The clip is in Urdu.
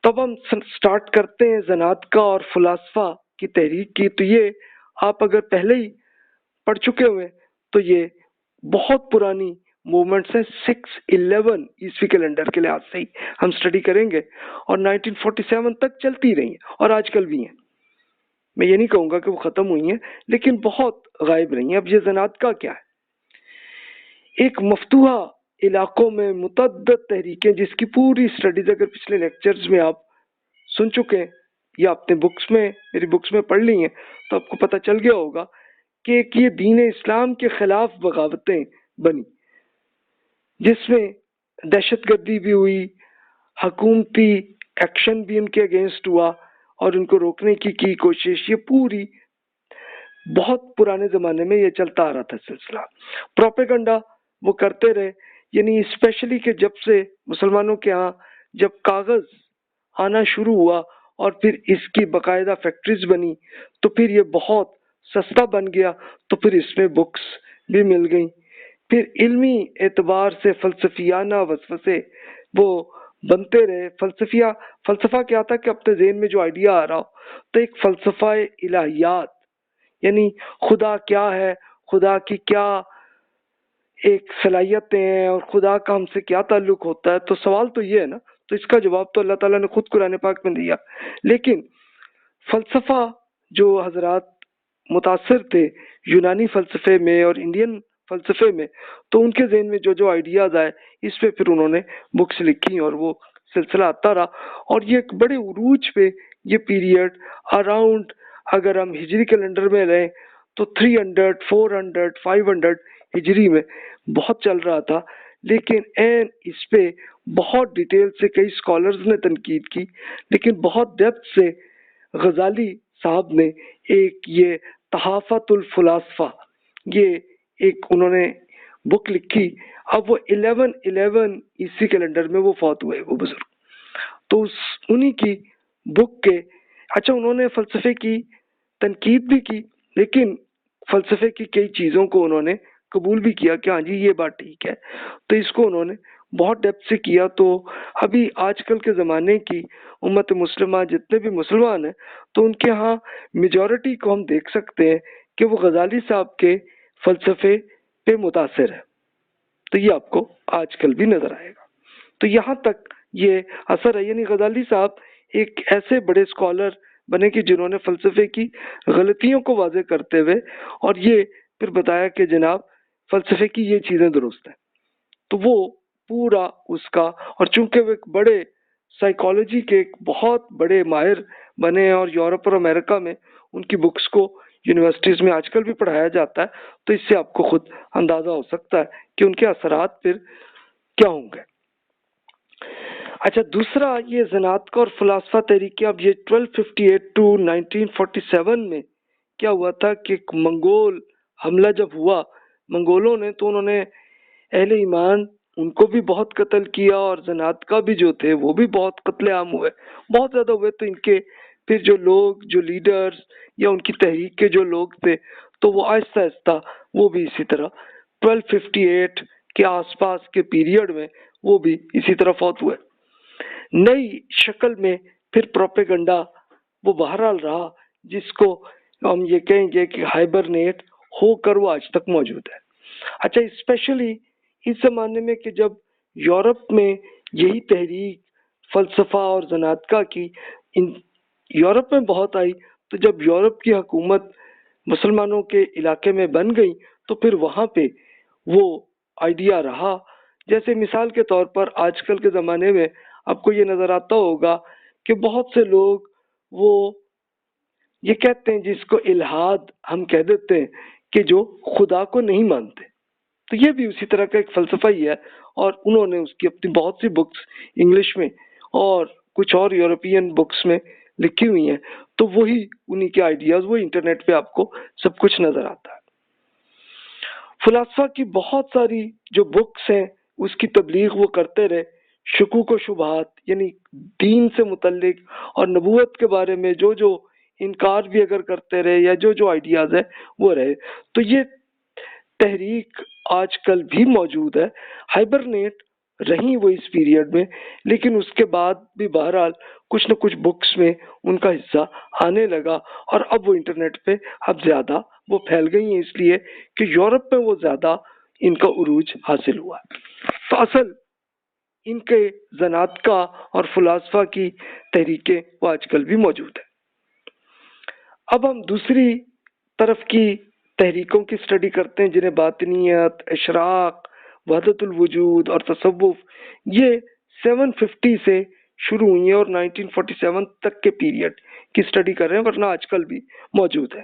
تب ہم سٹارٹ کرتے ہیں زنادقہ اور فلاسفہ کی تحریک کی. تو یہ آپ اگر پہلے ہی پڑھ چکے ہوئے تو یہ بہت پرانی موومنٹس ہیں. 611 عیسوی کیلنڈر کے لحاظ سے ہی ہم اسٹڈی کریں گے اور 1947 تک چلتی رہی ہیں اور آج کل بھی ہیں. میں یہ نہیں کہوں گا کہ وہ ختم ہوئی ہیں لیکن بہت غائب رہی ہیں. اب یہ زنادقہ کیا ہے؟ ایک مفتوحہ علاقوں میں متعدد تحریکیں جس کی پوری اسٹڈیز اگر پچھلے لیکچرز میں آپ سن چکے ہیں یا اپنے بکس میں میری بکس میں پڑھ لی ہیں تو آپ کو پتہ چل گیا ہوگا کہ یہ دین اسلام کے خلاف بغاوتیں بنی، جس میں دہشت گردی بھی ہوئی، حکومتی ایکشن بھی ان کے اگینسٹ ہوا اور ان کو روکنے کی کوشش. یہ پوری بہت پرانے زمانے میں یہ چلتا آ رہا تھا سلسلہ. پروپیگنڈا وہ کرتے رہے، یعنی اسپیشلی کہ جب سے مسلمانوں کے ہاں جب کاغذ آنا شروع ہوا اور پھر اس کی باقاعدہ فیکٹریز بنی تو پھر یہ بہت سستا بن گیا، تو پھر اس میں بکس بھی مل گئیں. پھر علمی اعتبار سے فلسفیانہ وسوسے وہ بنتے رہے. فلسفہ کیا تھا کہ اپنے ذہن میں جو آئیڈیا آ رہا ہو تو ایک فلسفہ الہیات، یعنی خدا کیا ہے، خدا کی کیا ایک صلاحیتیں ہیں اور خدا کا ہم سے کیا تعلق ہوتا ہے. تو سوال تو یہ ہے نا، تو اس کا جواب تو اللہ تعالیٰ نے خود قرآن پاک میں دیا. لیکن فلسفہ جو حضرات متاثر تھے یونانی فلسفے میں اور انڈین فلسفے میں، تو ان کے ذہن میں جو آئیڈیاز آئے اس پہ پھر انہوں نے بکس لکھی اور وہ سلسلہ آتا رہا. اور یہ ایک بڑے عروج پہ یہ پیریڈ اراؤنڈ اگر ہم ہجری کیلنڈر میں رہیں تو 300 400 500 ہجری میں بہت چل رہا تھا. لیکن اس پہ بہت ڈیٹیل سے کئی اسکالرز نے تنقید کی، لیکن بہت ڈیپتھ سے غزالی صاحب نے ایک یہ تحافت الفلاسفہ یہ ایک انہوں نے بک لکھی. اب وہ 1111 عیسوی کیلنڈر میں وہ فوت ہوئے وہ بزرگ. تو انہی کی بک کے انہوں نے فلسفے کی تنقید بھی کی، لیکن فلسفے کی کئی چیزوں کو انہوں نے قبول بھی کیا کہ ہاں جی یہ بات ٹھیک ہے. تو اس کو انہوں نے بہت ڈیپتھ سے کیا. تو ابھی آج کل کے زمانے کی امت مسلمہ جتنے بھی مسلمان ہیں تو ان کے ہاں میجورٹی کو ہم دیکھ سکتے ہیں کہ وہ غزالی صاحب کے فلسفے پہ متاثر ہے. تو یہ آپ کو آج کل بھی نظر آئے گا. تو یہاں تک یہ اثر ہے، یعنی غزالی صاحب ایک ایسے بڑے اسکالر بنے کہ جنہوں نے فلسفے کی غلطیوں کو واضح کرتے ہوئے اور یہ پھر بتایا کہ جناب فلسفے کی یہ چیزیں درست ہیں. تو وہ پورا اس کا، اور چونکہ وہ ایک بڑے سائیکالوجی کے ایک بہت بڑے ماہر بنے اور یورپ اور امریکہ میں ان کی بکس کو یونیورسٹیز میں آج کل بھی پڑھایا جاتا ہے. تو اس سے آپ کو خود اندازہ ہو سکتا ہے کہ ان کے اثرات پھر کیا ہوں گے. دوسرا یہ زنادقہ اور فلاسفہ تحریک. اب یہ 1258 to 1947 میں کیا ہوا تھا کہ ایک منگول حملہ جب ہوا منگولوں نے، تو انہوں نے اہل ایمان ان کو بھی بہت قتل کیا اور زنادقہ بھی جو تھے وہ بھی بہت قتل عام ہوئے، بہت زیادہ ہوئے. تو ان کے پھر جو لوگ جو لیڈرز یا ان کی تحریک کے جو لوگ تھے تو وہ آہستہ آہستہ وہ بھی اسی طرح 1258 کے آس پاس کے پیریڈ میں وہ بھی اسی طرح فوت ہوئے. نئی شکل میں پھر پروپیگنڈا وہ بہرحال رہا، جس کو ہم یہ کہیں گے کہ ہائبرنیٹ ہو کر وہ آج تک موجود ہے. اسپیشلی اس زمانے میں کہ جب یورپ میں یہی تحریک فلسفہ اور زنادقہ کی یورپ میں بہت آئی، تو جب یورپ کی حکومت مسلمانوں کے علاقے میں بن گئی تو پھر وہاں پہ وہ آئیڈیا رہا. جیسے مثال کے طور پر آج کل کے زمانے میں آپ کو یہ نظر آتا ہوگا کہ بہت سے لوگ وہ یہ کہتے ہیں جس کو الہاد ہم کہہ دیتے ہیں کہ جو خدا کو نہیں مانتے. تو یہ بھی اسی طرح کا ایک فلسفہ ہی ہے اور انہوں نے اس کی اپنی بہت سی بکس انگلش میں اور کچھ اور یورپین بکس میں لکھی ہوئی ہیں. تو وہی انہی کے آئیڈیاز وہ انٹرنیٹ پہ آپ کو سب کچھ نظر آتا ہے. فلاسفہ کی بہت ساری جو بکس ہیں اس کی تبلیغ وہ کرتے رہے. شکوک و شبہات یعنی دین سے متعلق اور نبوت کے بارے میں جو انکار بھی اگر کرتے رہے یا جو آئیڈیاز ہے وہ رہے. تو یہ تحریک آج کل بھی موجود ہے. ہائبرنیٹ رہیں وہ اس پیریڈ میں، لیکن اس کے بعد بھی بہرحال کچھ نہ کچھ بکس میں ان کا حصہ آنے لگا، اور اب وہ انٹرنیٹ پہ اب زیادہ وہ پھیل گئی ہیں، اس لیے کہ یورپ میں وہ زیادہ ان کا عروج حاصل ہوا۔ تو اصل ان کے زناتکا اور فلاسفہ کی تحریکیں وہ آج کل بھی موجود ہیں۔ اب ہم دوسری طرف کی تحریکوں کی اسٹڈی کرتے ہیں، جنہیں باطنیت، اشراق، وحدت الوجود اور تصوف، یہ 750 سے شروع ہوئی ہیں اور 1947 تک کے پیریڈ کی اسٹڈی کر رہے ہیں، ورنہ آج کل بھی موجود ہے۔